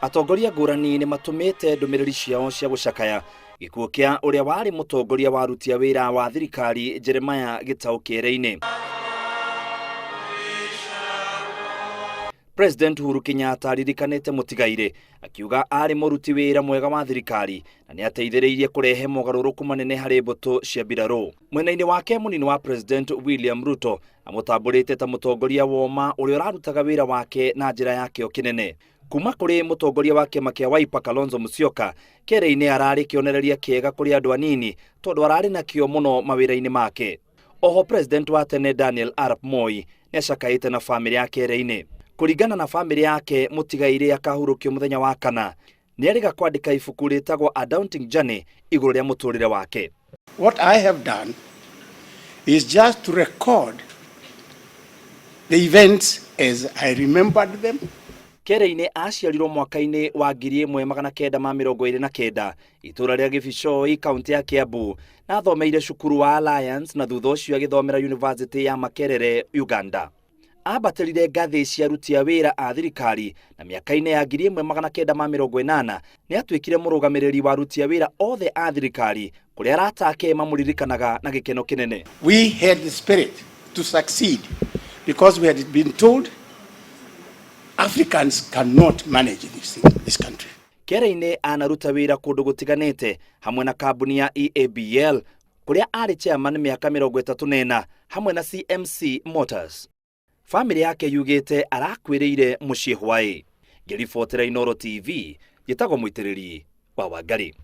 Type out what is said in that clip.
Atongoria ngũrani nĩ matũmĩte ndũmĩrĩri ciao cia gũcakaya gĩkuũ kĩa ũrĩa warĩ mũtongoria wa aruti a wĩra wa thirikari Jeremiah Gitau Kĩere-inĩ. President Uhuru Kenyatta aririkanĩte mũtigairĩ akiuga arĩ mũruti wĩra mwega wa thirikari na nĩ ateithĩrĩirie kũrehe mogarũrũku manene harĩ mbũtũ cia mbirarũ. Mwena-inĩ wake mũnini wa President William Ruto amũtambũrĩte ta mũtongoria woma ũrĩa ũrarutaga wĩra wake na njĩra ya kĩo kĩnene. Kuma kũrĩ mũtongoria wa kĩama kĩa Wiper Kalonzo Musyoka, Kĩere-inĩ ararĩ kĩonereria kĩega kũrĩ andũ anini tondũ ararĩ na kĩo mũno mawĩra-inĩ make. Oho President wa tene Daniel Arap Moi nĩacakaĩte na bamĩrĩ ya Kĩere-inĩ. Kũringana na bamĩrĩ yake, mũtigairĩ akahurũkio mũthenya wa kana. Nĩarĩga kwandĩka ibuku rĩtagwo A Daunting Journey igũrũ rĩa mũtũrĩre wake. What I have done is just to record the events as I remembered them. Kĩere-inĩ aciarirwo mwaka-inĩ wa 1929 itũra rĩa Gĩbicoi, kaunti ya Kiambu, na athomeire cukuru wa Alliance na thutha ũcio agĩthomera University ya Makerere, Uganda. Ambatĩrire ngathĩ cia aruti a wĩra a thirikari na mĩaka-inĩ ya 1980 nĩ atuĩkire mũrũgamĩrĩri wa aruti a wĩra othe a thirikari kũrĩa arata ake mamũririkanaga na gĩkeno kĩnene. We had the spirit to succeed because we had been told Africans cannot manage this country. Kĩere-inĩ anaruta wĩra kũndũ gũtiganĩte hamwe na kambuni ya EABL kũrĩa arĩ chairman mĩaka 34 hamwe na CMC Motors. Family yake yugĩte arakwĩrĩire mũciĩ Hwaĩ. Ngĩribotera Inooro TV, gĩtagwo mũitĩrĩri wa Wangari.